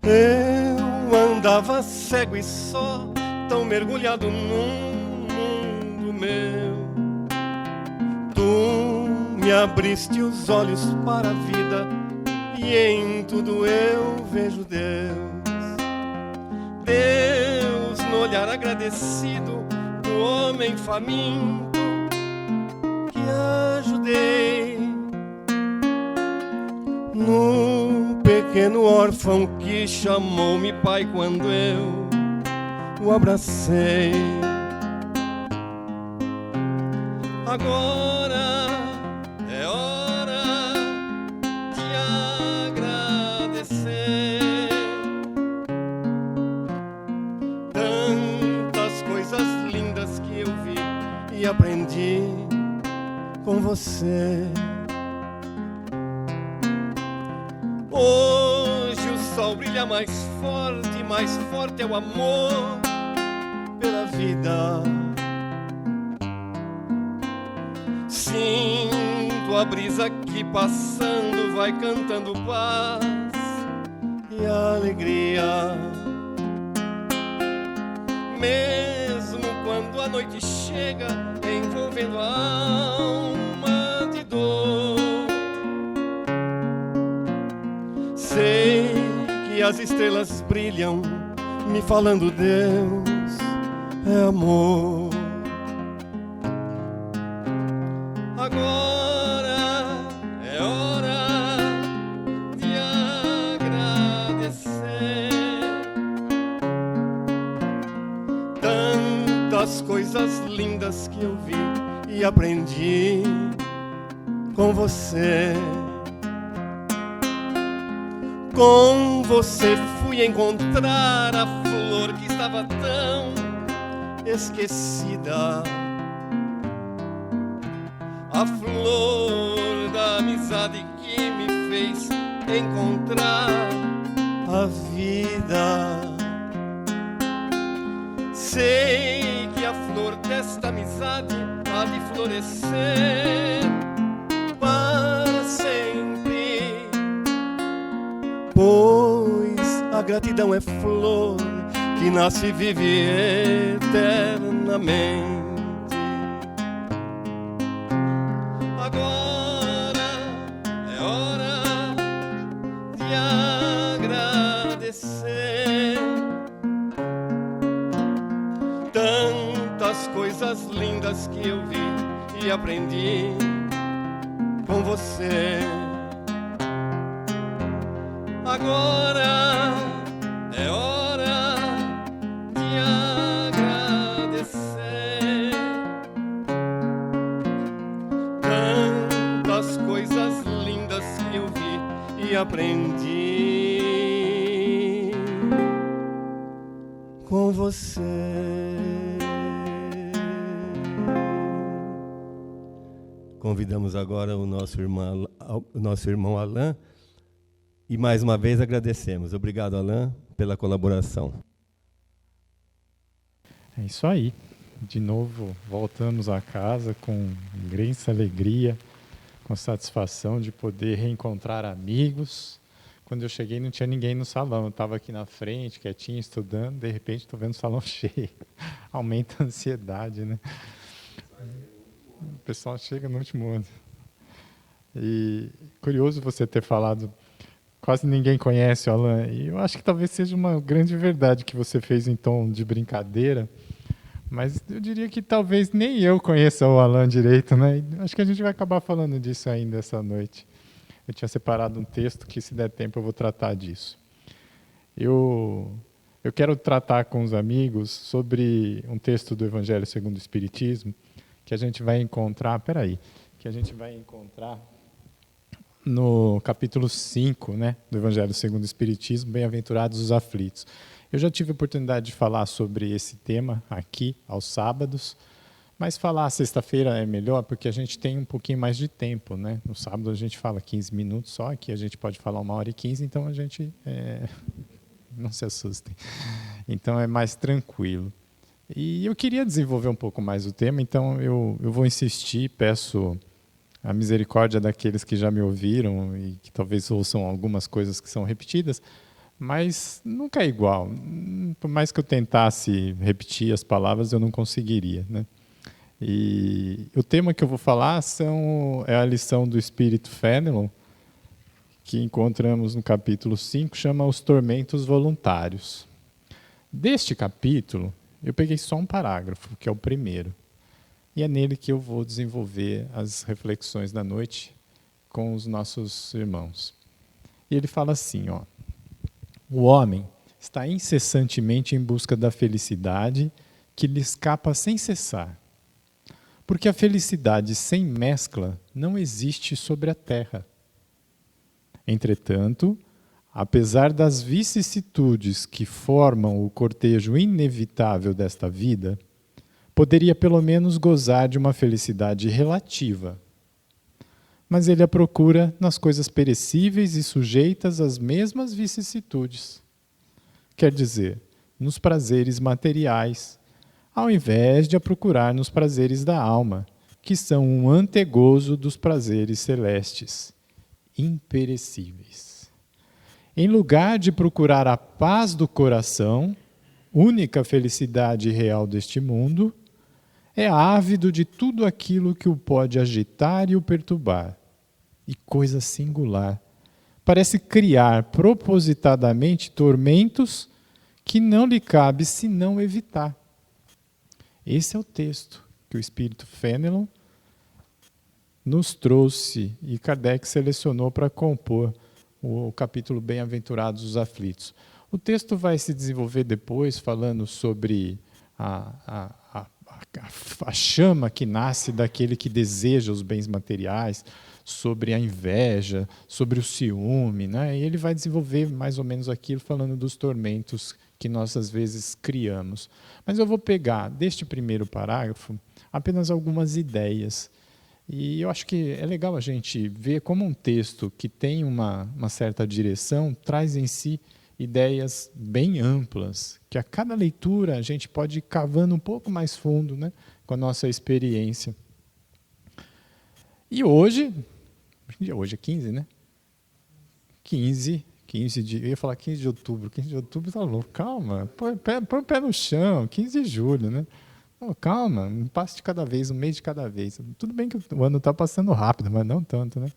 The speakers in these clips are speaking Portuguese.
Eu andava cego e só, tão mergulhado num mundo meu. Tu me abriste os olhos para a vida e em tudo eu vejo Deus. Deus no olhar agradecido do homem faminto que ajudei, no pequeno órfão que chamou-me pai quando eu o abracei. Agora é hora de agradecer tantas coisas lindas que eu vi e aprendi com você. Hoje o sol brilha mais forte é o amor pela vida. Sinto a brisa que passando vai cantando paz e alegria. Mesmo quando a noite chega envolvendo a alma de dor, sei que as estrelas brilham me falando Deus é amor. Agora é hora de agradecer tantas coisas lindas que eu vi e aprendi com você. Com você fui encontrar a flor que estava tão esquecida, a flor da amizade que me fez encontrar a vida. Sei que a flor desta amizade há de florescer para sempre, pois a gratidão é flor que nasce e vive eternamente. Agora é hora de agradecer tantas coisas lindas que eu vi e aprendi com você. Agora é hora de agradecer tantas coisas lindas que eu vi e aprendi com você. Convidamos agora o nosso irmão Alain. E mais uma vez agradecemos. Obrigado, Alain, pela colaboração. É isso aí. De novo, voltamos a casa com imensa alegria, com satisfação de poder reencontrar amigos. Quando eu cheguei, não tinha ninguém no salão. Eu estava aqui na frente, quietinho, estudando. De repente, estou vendo o salão cheio. Aumenta a ansiedade, né? O pessoal chega no último ano. E curioso você ter falado... Quase ninguém conhece o Alain. E eu acho que talvez seja uma grande verdade que você fez em tom de brincadeira. Mas eu diria que talvez nem eu conheça o Alain direito, né? E acho que a gente vai acabar falando disso ainda essa noite. Eu tinha separado um texto que, se der tempo, eu vou tratar disso. Eu quero tratar com os amigos sobre um texto do Evangelho segundo o Espiritismo que a gente vai encontrar... que a gente vai encontrar no capítulo 5, né, do Evangelho segundo o Espiritismo, Bem-aventurados os aflitos. Eu já tive a oportunidade de falar sobre esse tema aqui, aos sábados, mas falar sexta-feira é melhor porque a gente tem um pouquinho mais de tempo, né? No sábado a gente fala 15 minutos só, aqui a gente pode falar 1h15, então a gente... não se assustem. Então é mais tranquilo. E eu queria desenvolver um pouco mais o tema, então eu vou insistir, peço a misericórdia daqueles que já me ouviram e que talvez ouçam algumas coisas que são repetidas, mas nunca é igual. Por mais que eu tentasse repetir as palavras, eu não conseguiria, né? E o tema que eu vou falar é a lição do Espírito Fénelon, que encontramos no capítulo 5, chama Os Tormentos Voluntários. Deste capítulo, eu peguei só um parágrafo, que é o primeiro, e é nele que eu vou desenvolver as reflexões da noite com os nossos irmãos. E ele fala assim, ó: o homem está incessantemente em busca da felicidade que lhe escapa sem cessar, porque a felicidade sem mescla não existe sobre a terra. Entretanto, apesar das vicissitudes que formam o cortejo inevitável desta vida, poderia pelo menos gozar de uma felicidade relativa. Mas ele a procura nas coisas perecíveis e sujeitas às mesmas vicissitudes. Quer dizer, nos prazeres materiais, ao invés de a procurar nos prazeres da alma, que são um antegozo dos prazeres celestes, imperecíveis. Em lugar de procurar a paz do coração, única felicidade real deste mundo, é ávido de tudo aquilo que o pode agitar e o perturbar. E coisa singular, parece criar propositadamente tormentos que não lhe cabe senão evitar. Esse é o texto que o Espírito Fénelon nos trouxe e Kardec selecionou para compor o capítulo Bem-aventurados os aflitos. O texto vai se desenvolver depois falando sobre a chama que nasce daquele que deseja os bens materiais, sobre a inveja, sobre o ciúme, né? E ele vai desenvolver mais ou menos aquilo falando dos tormentos que nós às vezes criamos. Mas eu vou pegar deste primeiro parágrafo apenas algumas ideias. E eu acho que é legal a gente ver como um texto que tem uma certa direção traz em si ideias bem amplas, que a cada leitura a gente pode ir cavando um pouco mais fundo, né, com a nossa experiência. E hoje é 15, né? 15 de... Eu ia falar 15 de outubro. 15 de outubro tá louco. Calma, põe o pé no chão. 15 de julho, né? Oh, calma, um passo de cada vez, um mês de cada vez. Tudo bem que o ano está passando rápido, mas não tanto, né?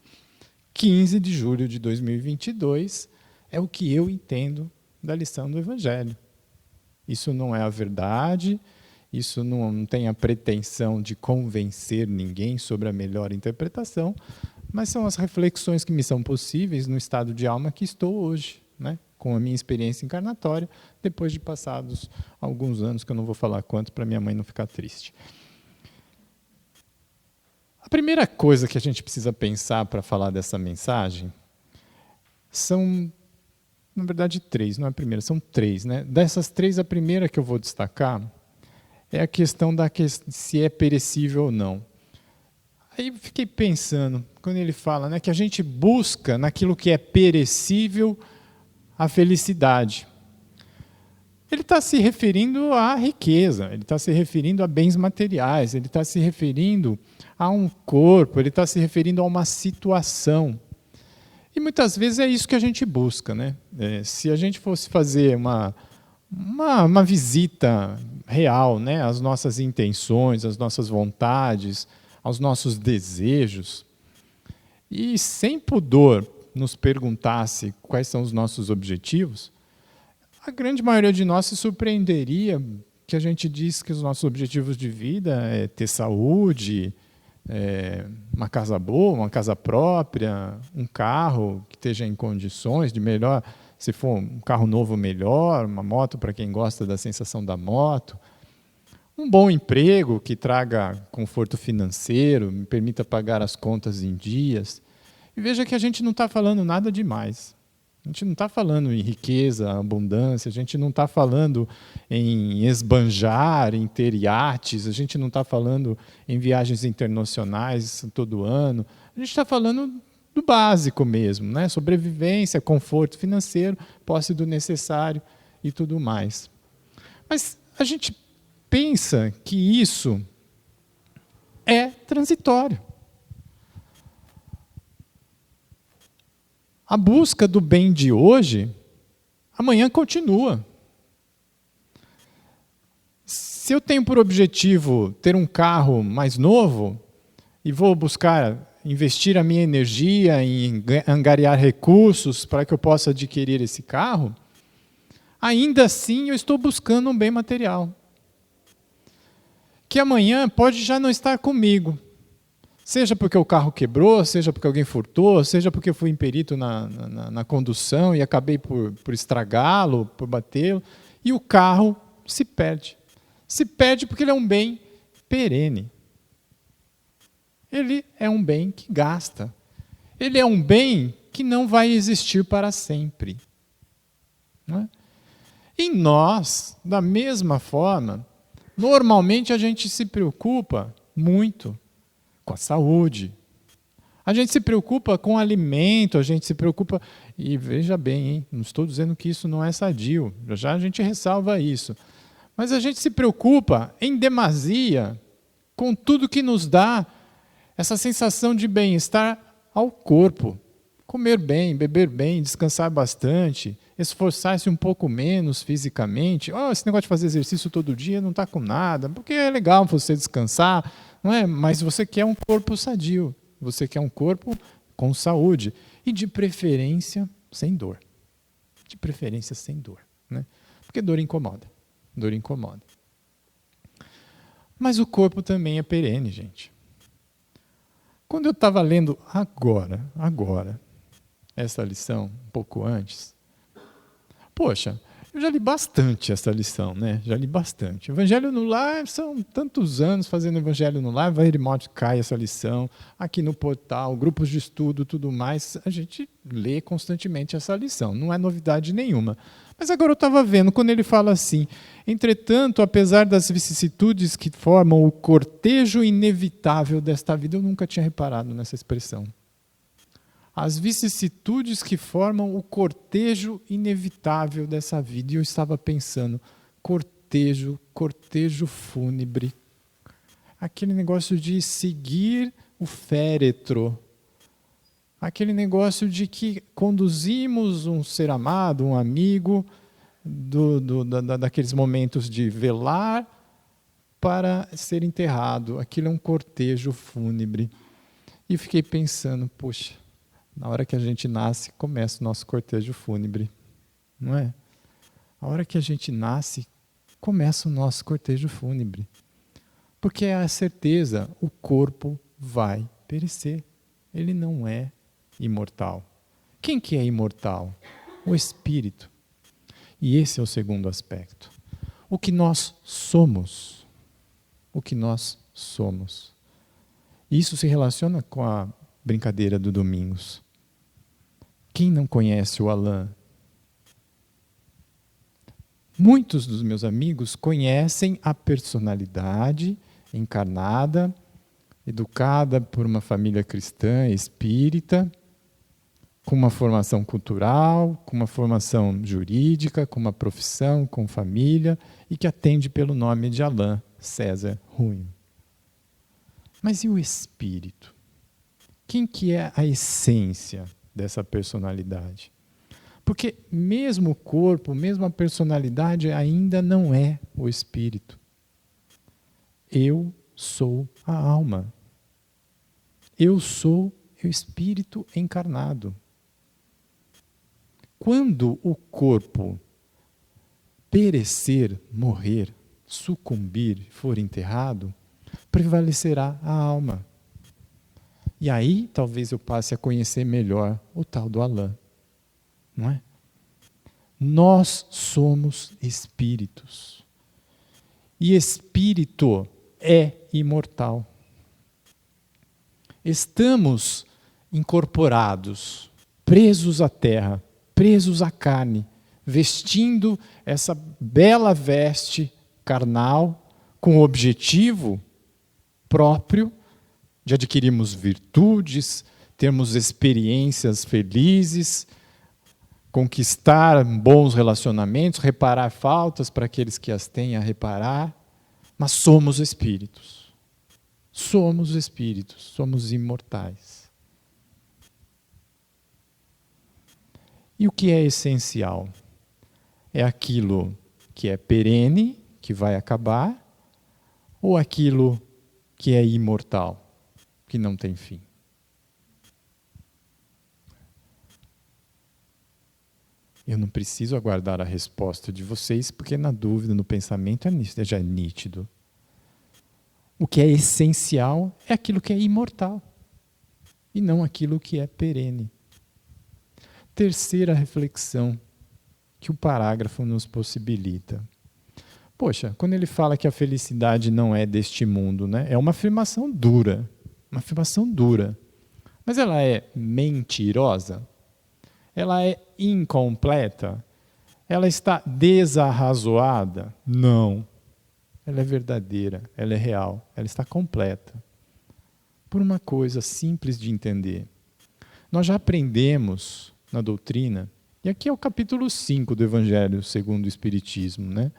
15 de julho de 2022 é o que eu entendo da lição do Evangelho. Isso não é a verdade, isso não tem a pretensão de convencer ninguém sobre a melhor interpretação, mas são as reflexões que me são possíveis no estado de alma que estou hoje, né? Com a minha experiência encarnatória, depois de passados alguns anos, que eu não vou falar quanto, para minha mãe não ficar triste. A primeira coisa que a gente precisa pensar para falar dessa mensagem são, na verdade, três, não é a primeira, são três, né? Dessas três, a primeira que eu vou destacar é a questão se é perecível ou não. Aí fiquei pensando, quando ele fala, né, que a gente busca naquilo que é perecível a felicidade. Ele está se referindo à riqueza, ele está se referindo a bens materiais, ele está se referindo a um corpo, ele está se referindo a uma situação. E muitas vezes é isso que a gente busca, né? Se a gente fosse fazer uma visita real, né, às nossas intenções, às nossas vontades, aos nossos desejos, e sem pudor nos perguntasse quais são os nossos objetivos, a grande maioria de nós se surpreenderia que a gente diz que os nossos objetivos de vida é ter saúde, uma casa boa, uma casa própria, um carro que esteja em condições de melhor, se for um carro novo, melhor, uma moto para quem gosta da sensação da moto, um bom emprego que traga conforto financeiro, me permita pagar as contas em dias. E veja que a gente não está falando nada demais. A gente não está falando em riqueza, abundância, a gente não está falando em esbanjar, em ter iates, a gente não está falando em viagens internacionais todo ano. A gente está falando do básico mesmo, né? Sobrevivência, conforto financeiro, posse do necessário e tudo mais. Mas a gente pensa que isso é transitório. A busca do bem de hoje, amanhã continua. Se eu tenho por objetivo ter um carro mais novo e vou buscar investir a minha energia em angariar recursos para que eu possa adquirir esse carro, ainda assim eu estou buscando um bem material. Que amanhã pode já não estar comigo. Seja porque o carro quebrou, seja porque alguém furtou, seja porque eu fui imperito na condução e acabei por estragá-lo, por batê-lo, e o carro se perde. Se perde porque ele é um bem perene. Ele é um bem que gasta. Ele é um bem que não vai existir para sempre. Não é? E nós, da mesma forma, normalmente a gente se preocupa muito com a saúde. A gente se preocupa com o alimento, a gente se preocupa... E veja bem, hein? Não estou dizendo que isso não é sadio, já a gente ressalva isso. Mas a gente se preocupa em demasia com tudo que nos dá essa sensação de bem-estar ao corpo. Comer bem, beber bem, descansar bastante, esforçar-se um pouco menos fisicamente. Esse negócio de fazer exercício todo dia não está com nada, porque é legal você descansar, não é? Mas você quer um corpo sadio, você quer um corpo com saúde e de preferência sem dor. De preferência sem dor, né? Porque dor incomoda. Dor incomoda. Mas o corpo também é perene, gente. Quando eu estava lendo agora, essa lição, um pouco antes, poxa, eu já li bastante essa lição, né? Já li bastante. Evangelho no Lar, são tantos anos fazendo Evangelho no Lar, vai remote cai essa lição, aqui no portal, grupos de estudo, tudo mais, a gente lê constantemente essa lição, não é novidade nenhuma. Mas agora eu estava vendo, quando ele fala assim, entretanto, apesar das vicissitudes que formam o cortejo inevitável desta vida, eu nunca tinha reparado nessa expressão. As vicissitudes que formam o cortejo inevitável dessa vida. E eu estava pensando, cortejo fúnebre. Aquele negócio de seguir o féretro. Aquele negócio de que conduzimos um ser amado, um amigo, daqueles momentos de velar para ser enterrado. Aquilo é um cortejo fúnebre. E fiquei pensando, poxa, na hora que a gente nasce, começa o nosso cortejo fúnebre. Não é? A hora que a gente nasce, começa o nosso cortejo fúnebre. Porque é a certeza, o corpo vai perecer. Ele não é imortal. Quem que é imortal? O espírito. E esse é o segundo aspecto. O que nós somos. O que nós somos. Isso se relaciona com a brincadeira do Domingos. Quem não conhece o Alain? Muitos dos meus amigos conhecem a personalidade encarnada, educada por uma família cristã, espírita, com uma formação cultural, com uma formação jurídica, com uma profissão, com família, e que atende pelo nome de Alain César Ruim. Mas e o espírito? Quem que é a essência dessa personalidade? Porque mesmo o corpo, mesmo a personalidade ainda não é o espírito. Eu sou a alma. Eu sou o espírito encarnado. Quando o corpo perecer, morrer, sucumbir, for enterrado, prevalecerá a alma. E aí talvez eu passe a conhecer melhor o tal do Alain. Não é? Nós somos espíritos. E espírito é imortal. Estamos incorporados, presos à terra, presos à carne, vestindo essa bela veste carnal com o objetivo próprio de adquirirmos virtudes, termos experiências felizes, conquistar bons relacionamentos, reparar faltas para aqueles que as têm a reparar, mas somos espíritos. Somos espíritos, somos imortais. E o que é essencial? É aquilo que é perene, que vai acabar, ou aquilo que é imortal, que não tem fim? Eu não preciso aguardar a resposta de vocês, porque na dúvida, no pensamento, já é nítido. O que é essencial é aquilo que é imortal, e não aquilo que é perene. Terceira reflexão que o parágrafo nos possibilita. Poxa, quando ele fala que a felicidade não é deste mundo, né? É uma afirmação dura, mas ela é mentirosa? Ela é incompleta? Ela está desarrazoada? Não. Ela é verdadeira, ela é real, ela está completa. Por uma coisa simples de entender. Nós já aprendemos na doutrina, e aqui é o capítulo 5 do Evangelho segundo o Espiritismo, né?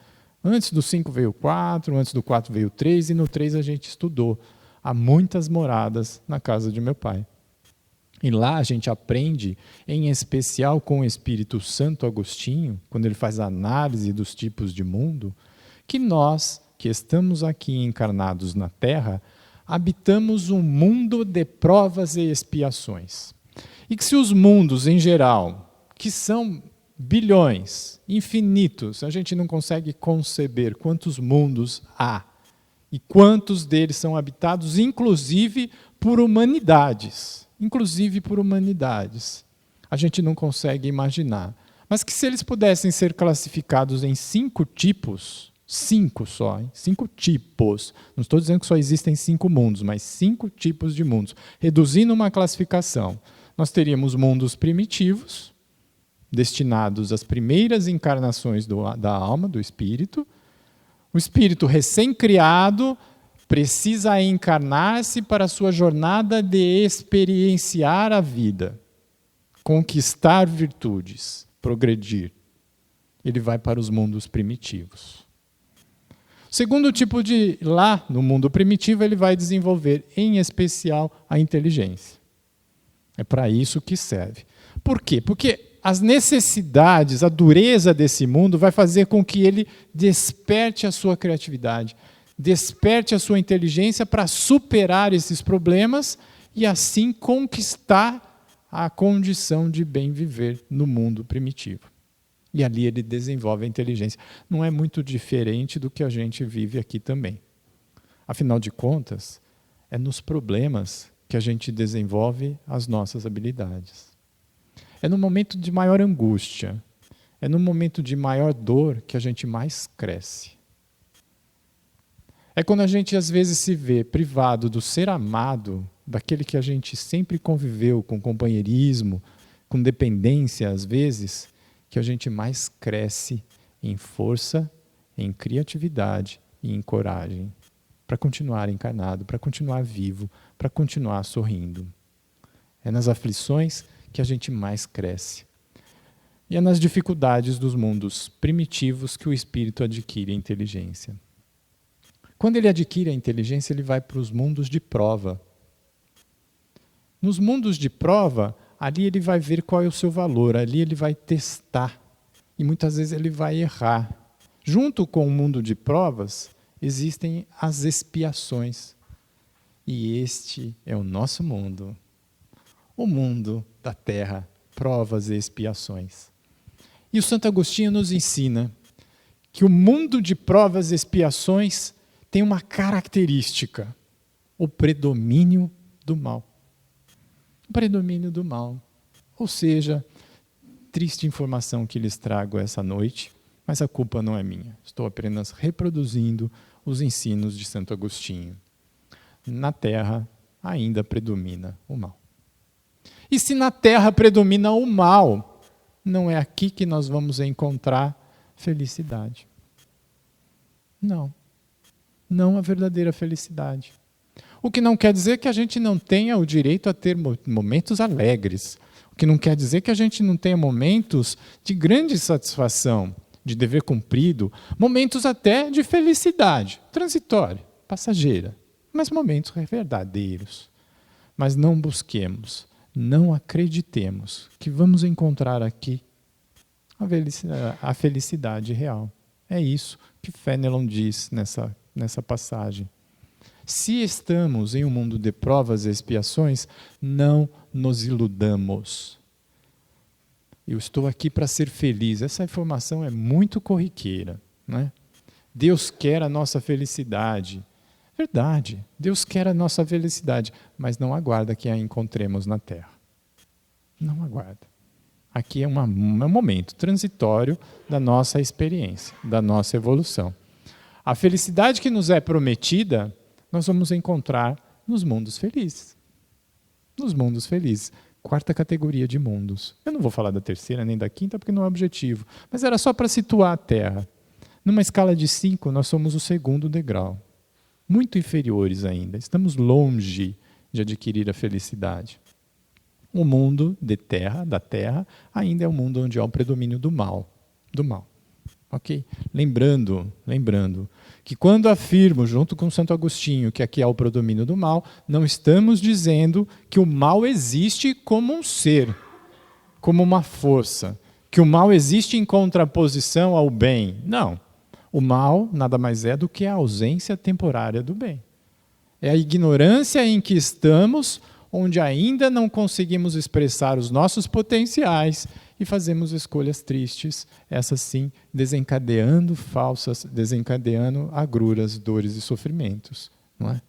Antes do 5 veio o 4, antes do 4 veio o 3, e no 3 a gente estudou. Há muitas moradas na casa de meu pai. E lá a gente aprende, em especial com o Espírito Santo Agostinho, quando ele faz a análise dos tipos de mundo, que nós, que estamos aqui encarnados na Terra, habitamos um mundo de provas e expiações. E que se os mundos em geral, que são bilhões, infinitos, a gente não consegue conceber quantos mundos há e quantos deles são habitados, inclusive por humanidades. A gente não consegue imaginar. Mas que se eles pudessem ser classificados em 5 tipos, 5 só, 5 tipos, não estou dizendo que só existem 5 mundos, mas 5 tipos de mundos, reduzindo uma classificação, nós teríamos mundos primitivos, destinados às primeiras encarnações da alma, do espírito. O espírito recém-criado precisa encarnar-se para a sua jornada de experienciar a vida, conquistar virtudes, progredir. Ele vai para os mundos primitivos. O segundo tipo lá no mundo primitivo, ele vai desenvolver, em especial, a inteligência. É para isso que serve. Por quê? Porque as necessidades, a dureza desse mundo vai fazer com que ele desperte a sua criatividade, desperte a sua inteligência para superar esses problemas e assim conquistar a condição de bem viver no mundo primitivo. E ali ele desenvolve a inteligência. Não é muito diferente do que a gente vive aqui também. Afinal de contas, é nos problemas que a gente desenvolve as nossas habilidades. É no momento de maior angústia, é no momento de maior dor que a gente mais cresce. É quando a gente às vezes se vê privado do ser amado, daquele que a gente sempre conviveu com companheirismo, com dependência às vezes, que a gente mais cresce em força, em criatividade e em coragem, para continuar encarnado, para continuar vivo, para continuar sorrindo. É nas aflições que a gente mais cresce. E é nas dificuldades dos mundos primitivos que o espírito adquire a inteligência. Quando ele adquire a inteligência, ele vai para os mundos de prova. Nos mundos de prova, ali ele vai ver qual é o seu valor, ali ele vai testar. E muitas vezes ele vai errar. Junto com o mundo de provas, existem as expiações. E este é o nosso mundo. O mundo da Terra, provas e expiações. E o Santo Agostinho nos ensina que o mundo de provas e expiações tem uma característica: o predomínio do mal. O predomínio do mal. Ou seja, triste informação que lhes trago essa noite, mas a culpa não é minha. Estou apenas reproduzindo os ensinos de Santo Agostinho. Na Terra ainda predomina o mal. E se na Terra predomina o mal, não é aqui que nós vamos encontrar felicidade. Não. Não a verdadeira felicidade. O que não quer dizer que a gente não tenha o direito a ter momentos alegres. O que não quer dizer que a gente não tenha momentos de grande satisfação, de dever cumprido, momentos até de felicidade, transitória, passageira, mas momentos verdadeiros. Mas não busquemos, não acreditemos que vamos encontrar aqui a felicidade real. É isso que Fenelon diz nessa passagem. Se estamos em um mundo de provas e expiações, não nos iludamos. Eu estou aqui para ser feliz. Essa informação é muito corriqueira, né? Deus quer a nossa felicidade. Verdade, Deus quer a nossa felicidade, mas não aguarda que a encontremos na Terra. Não aguarda. Aqui é um momento transitório da nossa experiência, da nossa evolução. A felicidade que nos é prometida, nós vamos encontrar nos mundos felizes. Nos mundos felizes. 4ª categoria de mundos. Eu não vou falar da 3ª nem da 5ª, porque não é objetivo. Mas era só para situar a Terra. Numa escala de 5, nós somos o 2º degrau. Muito inferiores ainda. Estamos longe de adquirir a felicidade. O mundo da Terra, ainda é um mundo onde há o predomínio do mal. Do mal. Ok? Lembrando que quando afirmo, junto com Santo Agostinho, que aqui há o predomínio do mal, não estamos dizendo que o mal existe como um ser, como uma força, que o mal existe em contraposição ao bem. Não. O mal nada mais é do que a ausência temporária do bem. É a ignorância em que estamos, onde ainda não conseguimos expressar os nossos potenciais e fazemos escolhas tristes, essas sim, desencadeando agruras, dores e sofrimentos. Não é?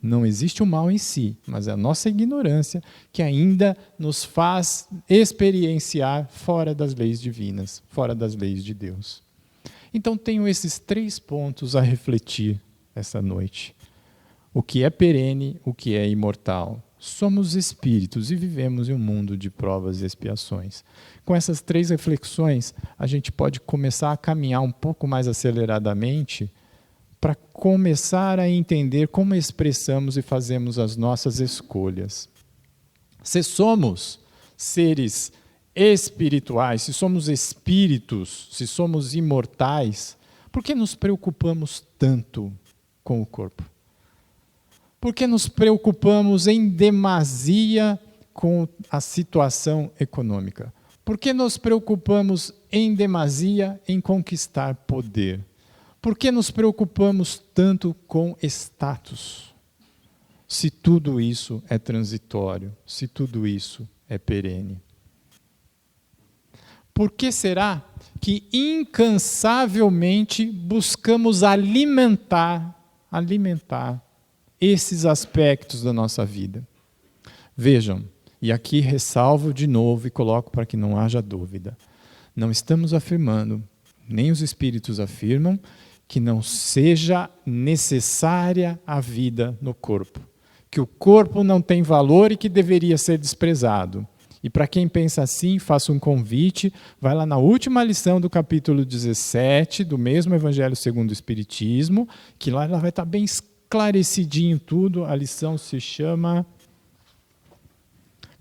Não existe o mal em si, mas é a nossa ignorância que ainda nos faz experienciar fora das leis divinas, fora das leis de Deus. Então tenho esses 3 pontos a refletir essa noite. O que é perene, o que é imortal. Somos espíritos e vivemos em um mundo de provas e expiações. Com essas 3 reflexões, a gente pode começar a caminhar um pouco mais aceleradamente para começar a entender como expressamos e fazemos as nossas escolhas. Se somos seres espirituais, se somos espíritos, se somos imortais, por que nos preocupamos tanto com o corpo? Por que nos preocupamos em demasia com a situação econômica? Por que nos preocupamos em demasia em conquistar poder? Por que nos preocupamos tanto com status? Se tudo isso é transitório, se tudo isso é perene. Por que será que incansavelmente buscamos alimentar esses aspectos da nossa vida? Vejam, e aqui ressalvo de novo e coloco para que não haja dúvida. Não estamos afirmando, nem os espíritos afirmam, que não seja necessária a vida no corpo. Que o corpo não tem valor e que deveria ser desprezado. E para quem pensa assim, faço um convite, vai lá na última lição do capítulo 17, do mesmo Evangelho segundo o Espiritismo, que lá ela vai estar bem esclarecidinho tudo. A lição se chama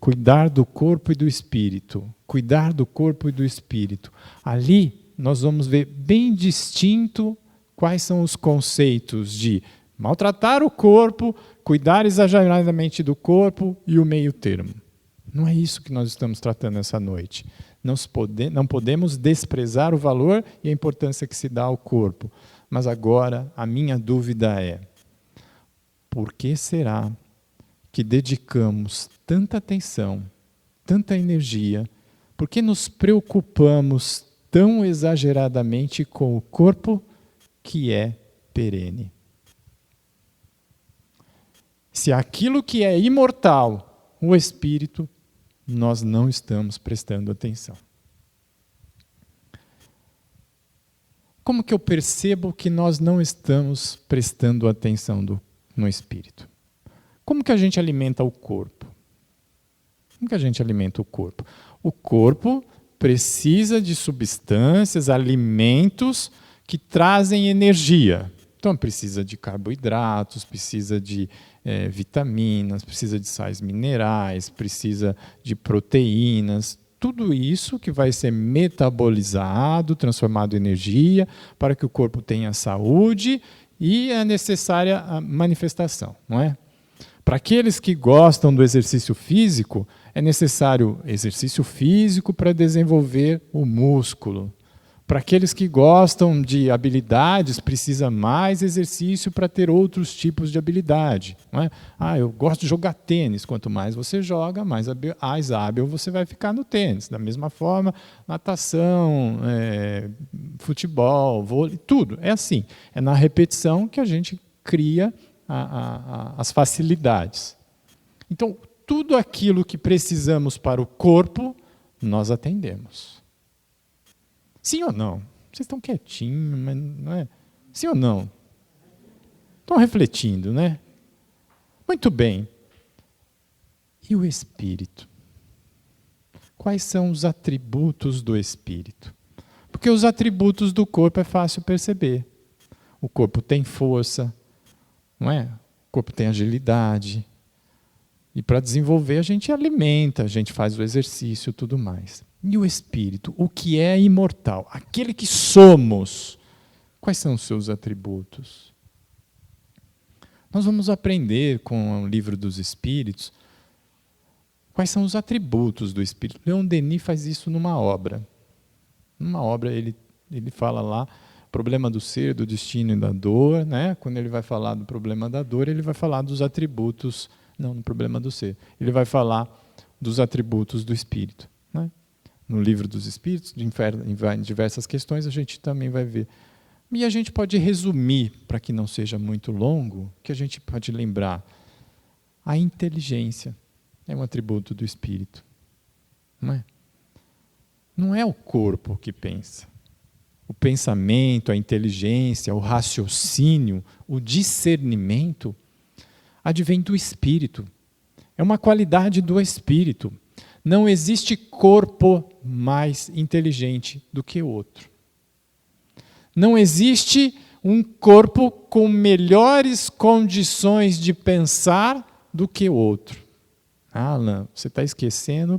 Cuidar do Corpo e do Espírito. Cuidar do Corpo e do Espírito. Ali nós vamos ver bem distinto quais são os conceitos de maltratar o corpo, cuidar exageradamente do corpo e o meio termo. Não é isso que nós estamos tratando essa noite. Não podemos desprezar o valor e a importância que se dá ao corpo. Mas agora a minha dúvida é: por que será que dedicamos tanta atenção, tanta energia, por que nos preocupamos tão exageradamente com o corpo que é perene? Se aquilo que é imortal, o espírito, nós não estamos prestando atenção. Como que eu percebo que nós não estamos prestando atenção no espírito? Como que a gente alimenta o corpo? Como que a gente alimenta o corpo? O corpo precisa de substâncias, alimentos que trazem energia. Então precisa de carboidratos, precisa de vitaminas, precisa de sais minerais, precisa de proteínas. Tudo isso que vai ser metabolizado, transformado em energia, para que o corpo tenha saúde e a necessária manifestação, não é? Para aqueles que gostam do exercício físico, É necessário exercício físico para desenvolver o músculo. Para aqueles que gostam de habilidades, precisa mais exercício para ter outros tipos de habilidade. Não é? Eu gosto de jogar tênis. Quanto mais você joga, mais hábil você vai ficar no tênis. Da mesma forma, natação, futebol, vôlei, tudo. É assim. É na repetição que a gente cria as facilidades. Então, tudo aquilo que precisamos para o corpo, nós atendemos. Sim ou não? Vocês estão quietinhos, mas não é? Sim ou não? Estão refletindo, né? Muito bem. E o espírito? Quais são os atributos do espírito? Porque os atributos do corpo é fácil perceber. O corpo tem força, não é? O corpo tem agilidade. E para desenvolver a gente alimenta, a gente faz o exercício e tudo mais. E o espírito, o que é imortal, aquele que somos, quais são os seus atributos? Nós vamos aprender com o livro dos Espíritos quais são os atributos do espírito. Leon Denis faz isso numa obra. Numa obra ele fala lá problema do ser, do destino e da dor, né? Quando ele vai falar do problema da dor, ele vai falar dos atributos, não, no problema do ser. Ele vai falar dos atributos do espírito, né? No livro dos Espíritos, em diversas questões, a gente também vai ver. E a gente pode resumir, para que não seja muito longo, que a gente pode lembrar. A inteligência é um atributo do espírito. Não é? Não é o corpo que pensa. O pensamento, a inteligência, o raciocínio, o discernimento, advém do espírito. É uma qualidade do espírito. Não existe corpo mais inteligente do que outro. Não existe um corpo com melhores condições de pensar do que outro. Alan, você está esquecendo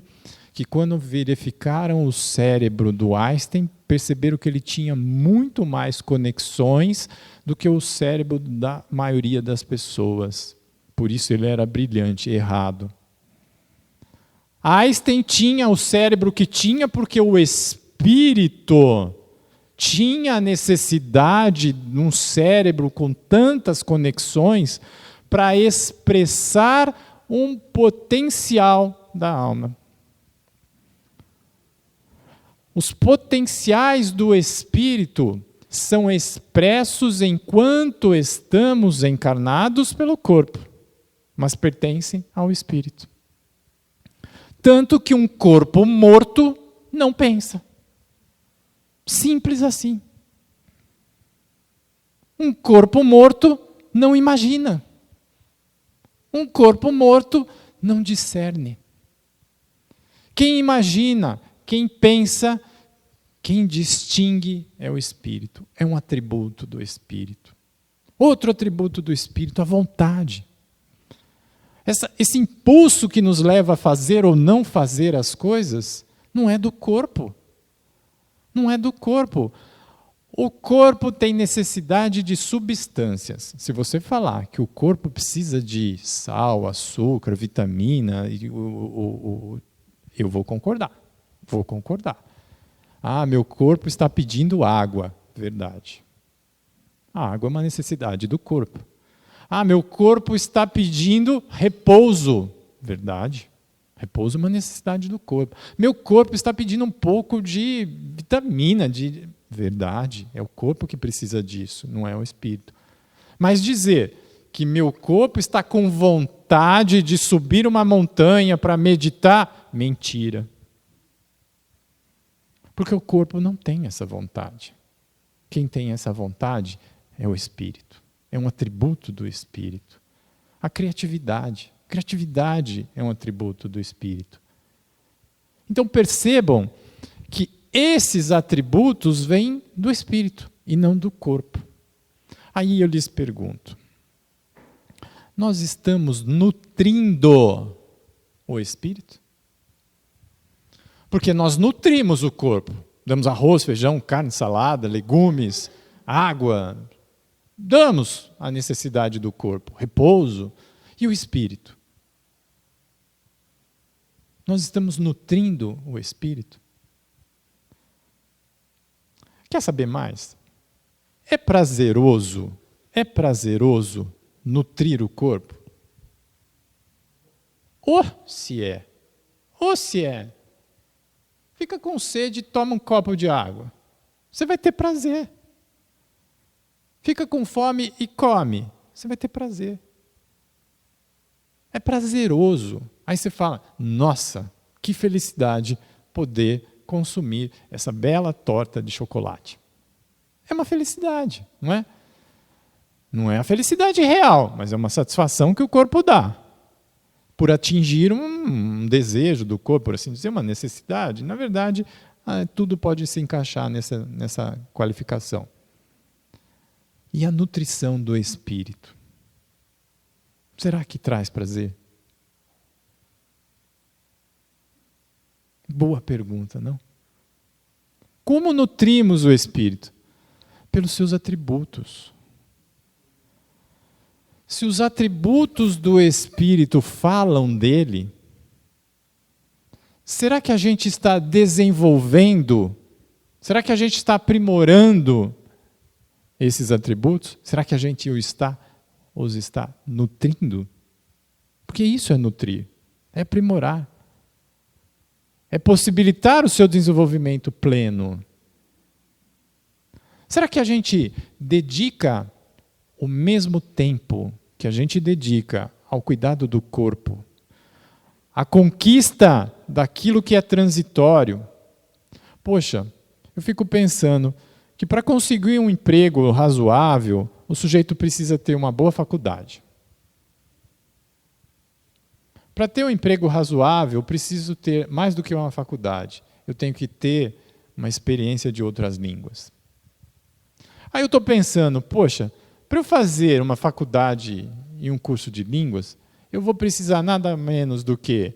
que quando verificaram o cérebro do Einstein, perceberam que ele tinha muito mais conexões do que o cérebro da maioria das pessoas. Por isso ele era brilhante, errado. Einstein tinha o cérebro que tinha porque o espírito tinha a necessidade de um cérebro com tantas conexões para expressar um potencial da alma. Os potenciais do espírito são expressos enquanto estamos encarnados pelo corpo, mas pertencem ao espírito. Tanto que um corpo morto não pensa. Simples assim. Um corpo morto não imagina. Um corpo morto não discerne. Quem imagina, quem pensa, quem distingue é o espírito. É um atributo do espírito. Outro atributo do espírito, a vontade. Esse impulso que nos leva a fazer ou não fazer as coisas não é do corpo. Não é do corpo. O corpo tem necessidade de substâncias. Se você falar que o corpo precisa de sal, açúcar, vitamina, eu vou concordar. Vou concordar. Meu corpo está pedindo água. Verdade. A água é uma necessidade do corpo. Meu corpo está pedindo repouso. Verdade. Repouso é uma necessidade do corpo. Meu corpo está pedindo um pouco de vitamina. Verdade. É o corpo que precisa disso, não é o espírito. Mas dizer que meu corpo está com vontade de subir uma montanha para meditar, mentira. Porque o corpo não tem essa vontade. Quem tem essa vontade é o espírito. É um atributo do espírito. A criatividade. Criatividade é um atributo do espírito. Então percebam que esses atributos vêm do espírito e não do corpo. Aí eu lhes pergunto: nós estamos nutrindo o espírito? Porque nós nutrimos o corpo. Damos arroz, feijão, carne, salada, legumes, água. Damos a necessidade do corpo, repouso. E o espírito? Nós estamos nutrindo o espírito? Quer saber mais? É prazeroso nutrir o corpo? Se é. Fica com sede e toma um copo de água. Você vai ter prazer. Fica com fome e come. Você vai ter prazer. É prazeroso. Aí você fala, nossa, que felicidade poder consumir essa bela torta de chocolate. É uma felicidade, não é? Não é a felicidade real, mas é uma satisfação que o corpo dá. Por atingir um desejo do corpo, por assim dizer, uma necessidade. Na verdade, tudo pode se encaixar nessa qualificação. E a nutrição do espírito? Será que traz prazer? Boa pergunta, não? Como nutrimos o espírito? Pelos seus atributos. Se os atributos do espírito falam dele, será que a gente está desenvolvendo? Será que a gente está aprimorando esses atributos? Será que a gente os está nutrindo? Porque isso é nutrir, é aprimorar. É possibilitar o seu desenvolvimento pleno. Será que a gente dedica o mesmo tempo que a gente dedica ao cuidado do corpo, à conquista daquilo que é transitório? Poxa, eu fico pensando que para conseguir um emprego razoável, o sujeito precisa ter uma boa faculdade. Para ter um emprego razoável, eu preciso ter mais do que uma faculdade. Eu tenho que ter uma experiência de outras línguas. Aí eu estou pensando, poxa, para eu fazer uma faculdade e um curso de línguas, eu vou precisar nada menos do que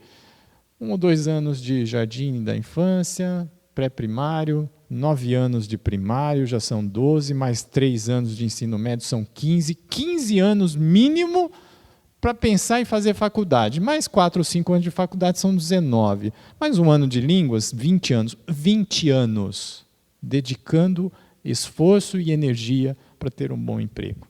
1 ou 2 anos de jardim da infância, pré-primário, 9 anos de primário, já são 12, mais 3 anos de ensino médio, são 15 anos mínimo para pensar em fazer faculdade. Mais 4 ou 5 anos de faculdade são 19. Mais 1 ano de línguas, 20 anos. 20 anos dedicando esforço e energia para ter um bom emprego.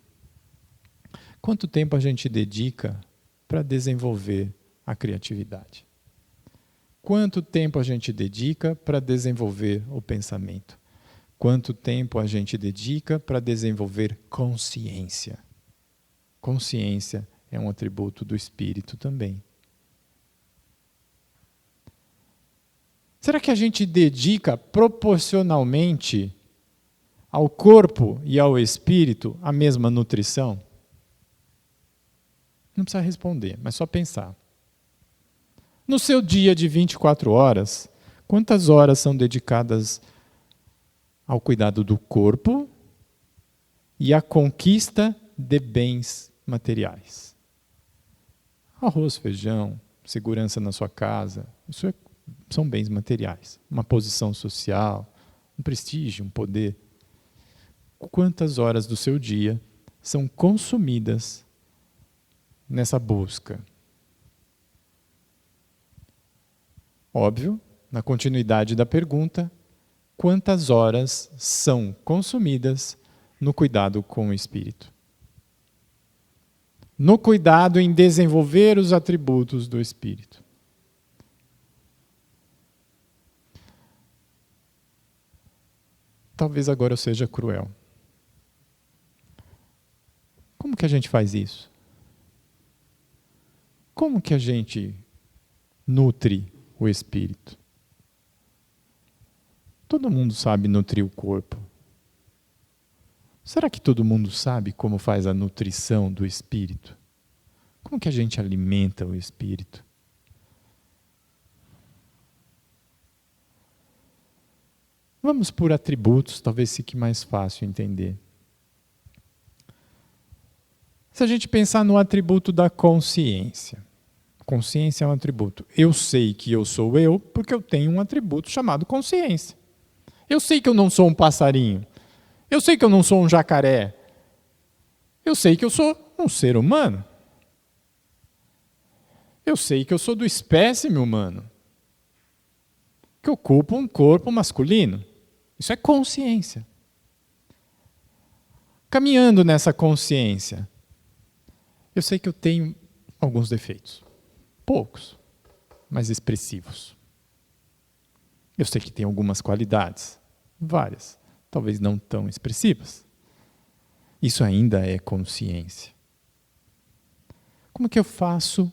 Quanto tempo a gente dedica para desenvolver a criatividade? Quanto tempo a gente dedica para desenvolver o pensamento? Quanto tempo a gente dedica para desenvolver consciência? Consciência é um atributo do espírito também. Será que a gente dedica proporcionalmente ao corpo e ao espírito a mesma nutrição? Não precisa responder, mas só pensar. No seu dia de 24 horas, quantas horas são dedicadas ao cuidado do corpo e à conquista de bens materiais? Arroz, feijão, segurança na sua casa, isso são bens materiais. Uma posição social, um prestígio, um poder. Quantas horas do seu dia são consumidas nessa busca? Óbvio, na continuidade da pergunta, quantas horas são consumidas no cuidado com o espírito? No cuidado em desenvolver os atributos do espírito. Talvez agora eu seja cruel. Como que a gente faz isso? Como que a gente nutre o espírito? Todo mundo sabe nutrir o corpo. Será que todo mundo sabe como faz a nutrição do espírito? Como que a gente alimenta o espírito? Vamos por atributos, talvez fique mais fácil entender. Se a gente pensar no atributo da consciência. Consciência é um atributo. Eu sei que eu sou eu porque eu tenho um atributo chamado consciência. Eu sei que eu não sou um passarinho. Eu sei que eu não sou um jacaré. Eu sei que eu sou um ser humano. Eu sei que eu sou do espécime humano. que ocupa um corpo masculino. Isso é consciência. Caminhando nessa consciência, eu sei que eu tenho alguns defeitos. Poucos, mas expressivos. Eu sei que tem algumas qualidades, várias, talvez não tão expressivas. Isso ainda é consciência. Como que eu faço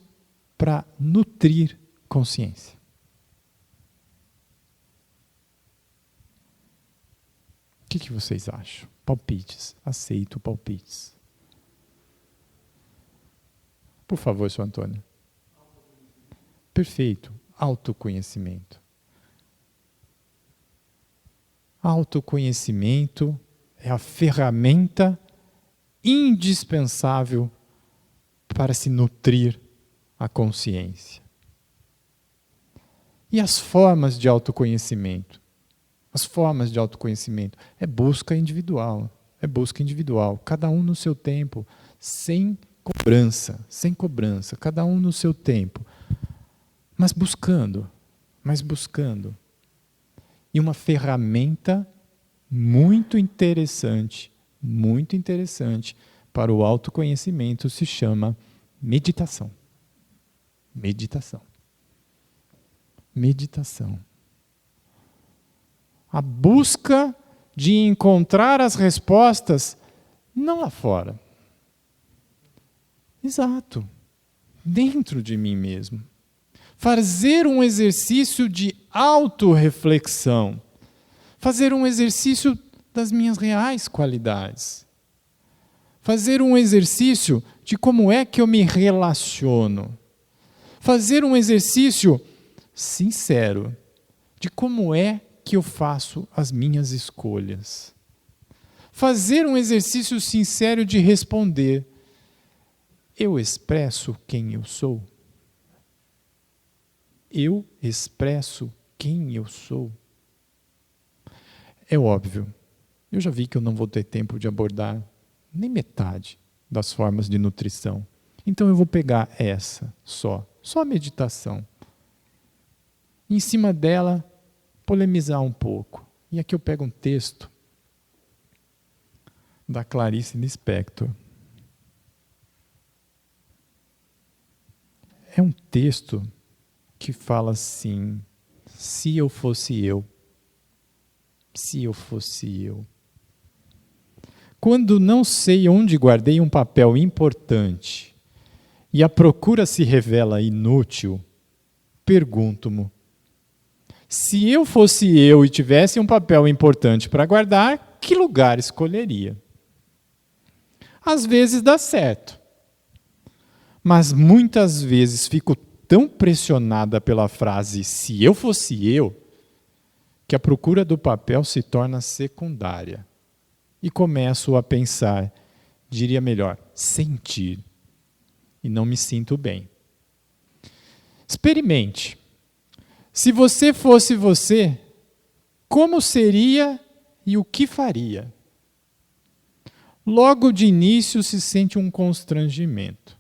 para nutrir consciência? O que vocês acham? Palpites. Aceito palpites. Por favor, Sr. Antônio. Perfeito. Autoconhecimento. Autoconhecimento é a ferramenta indispensável para se nutrir a consciência. E as formas de autoconhecimento? As formas de autoconhecimento é busca individual. É busca individual. Cada um no seu tempo, sem cobrança. Cada um no seu tempo. Mas buscando. E uma ferramenta muito interessante para o autoconhecimento se chama meditação. Meditação. A busca de encontrar as respostas não lá fora. Exato. Dentro de mim mesmo. Fazer um exercício de autorreflexão. Fazer um exercício das minhas reais qualidades. Fazer um exercício de como é que eu me relaciono. Fazer um exercício sincero de como é que eu faço as minhas escolhas. Fazer um exercício sincero de responder: eu expresso quem eu sou? Eu expresso quem eu sou? É óbvio, eu já vi que eu não vou ter tempo de abordar nem metade das formas de nutrição. Então eu vou pegar essa só a meditação. Em cima dela, polemizar um pouco. E aqui eu pego um texto da Clarice Lispector. É um texto que fala assim: se eu fosse eu. Quando não sei onde guardei um papel importante e a procura se revela inútil, pergunto-me: se eu fosse eu e tivesse um papel importante para guardar, que lugar escolheria? Às vezes dá certo, mas muitas vezes fico tão pressionada pela frase "se eu fosse eu", que a procura do papel se torna secundária. E começo a pensar, diria melhor, sentir. E não me sinto bem. Experimente. Se você fosse você, como seria e o que faria? Logo de início se sente um constrangimento.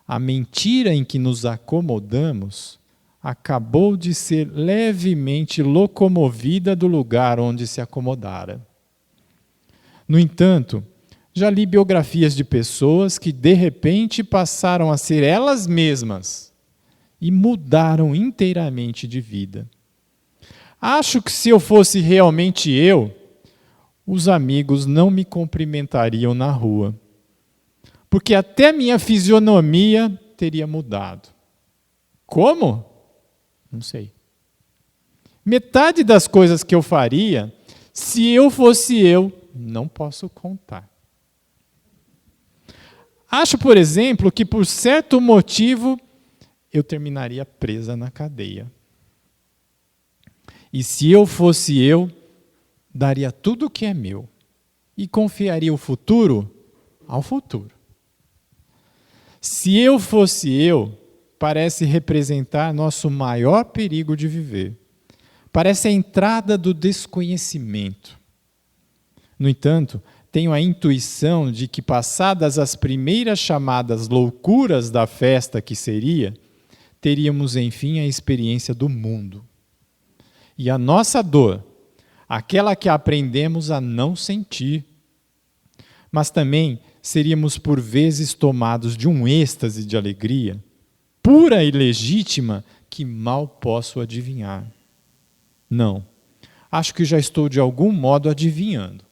A mentira em que nos acomodamos acabou de ser levemente locomovida do lugar onde se acomodara. No entanto, já li biografias de pessoas que de repente passaram a ser elas mesmas e mudaram inteiramente de vida. Acho que se eu fosse realmente eu, os amigos não me cumprimentariam na rua, porque até minha fisionomia teria mudado. Como? Não sei. Metade das coisas que eu faria, se eu fosse eu, não posso contar. Acho, por exemplo, que por certo motivo eu terminaria presa na cadeia. E se eu fosse eu, daria tudo o que é meu e confiaria o futuro ao futuro. Se eu fosse eu, parece representar nosso maior perigo de viver. Parece a entrada do desconhecimento. No entanto, tenho a intuição de que, passadas as primeiras chamadas loucuras da festa que seria, teríamos, enfim, a experiência do mundo. E a nossa dor, aquela que aprendemos a não sentir, mas também seríamos por vezes tomados de um êxtase de alegria, pura e legítima, que mal posso adivinhar. Não, acho que já estou de algum modo adivinhando,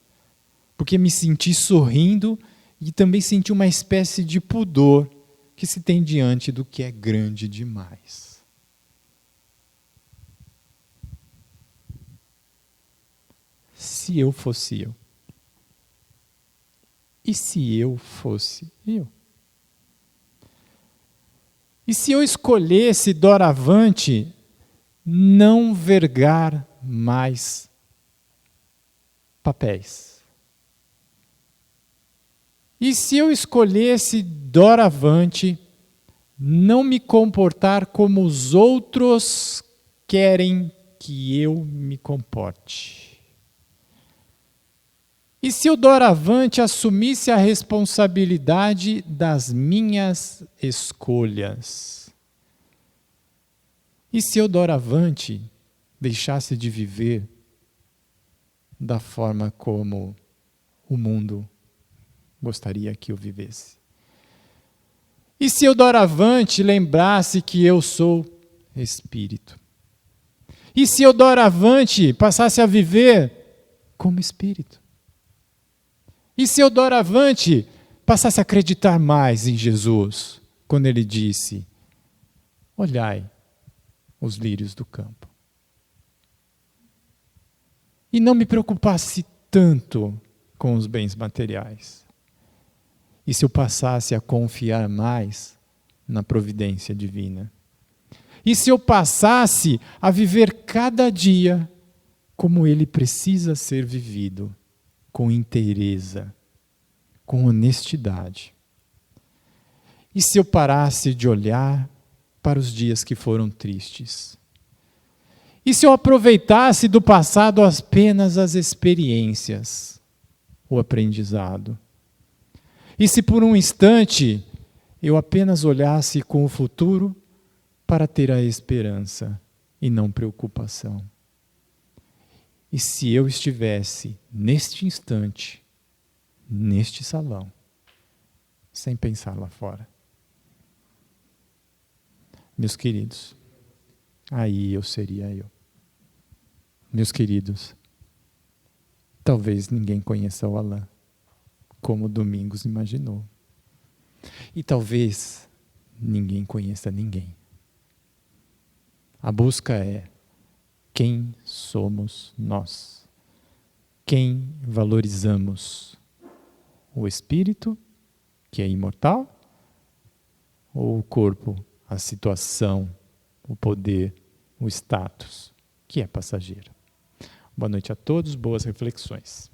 porque me senti sorrindo e também senti uma espécie de pudor que se tem diante do que é grande demais. Se eu fosse eu. E se eu fosse eu? E se eu escolhesse doravante não vergar mais papéis? E se eu escolhesse doravante não me comportar como os outros querem que eu me comporte? E se eu doravante assumisse a responsabilidade das minhas escolhas? E se eu doravante deixasse de viver da forma como o mundo gostaria que eu vivesse? E se eu doravante lembrasse que eu sou espírito? E se eu doravante passasse a viver como espírito? E se eu doravante passasse a acreditar mais em Jesus, quando ele disse: olhai os lírios do campo. E não me preocupasse tanto com os bens materiais. E se eu passasse a confiar mais na providência divina? E se eu passasse a viver cada dia como ele precisa ser vivido? Com inteireza, com honestidade. E se eu parasse de olhar para os dias que foram tristes? E se eu aproveitasse do passado apenas as experiências, o aprendizado? E se por um instante eu apenas olhasse com o futuro para ter a esperança e não preocupação? E se eu estivesse, neste instante, neste salão, sem pensar lá fora? Meus queridos, aí eu seria eu. Meus queridos, talvez ninguém conheça o Alain, como Domingos imaginou. E talvez ninguém conheça ninguém. A busca é: quem somos nós? Quem valorizamos? O espírito, que é imortal? Ou o corpo, a situação, o poder, o status, que é passageiro? Boa noite a todos, boas reflexões.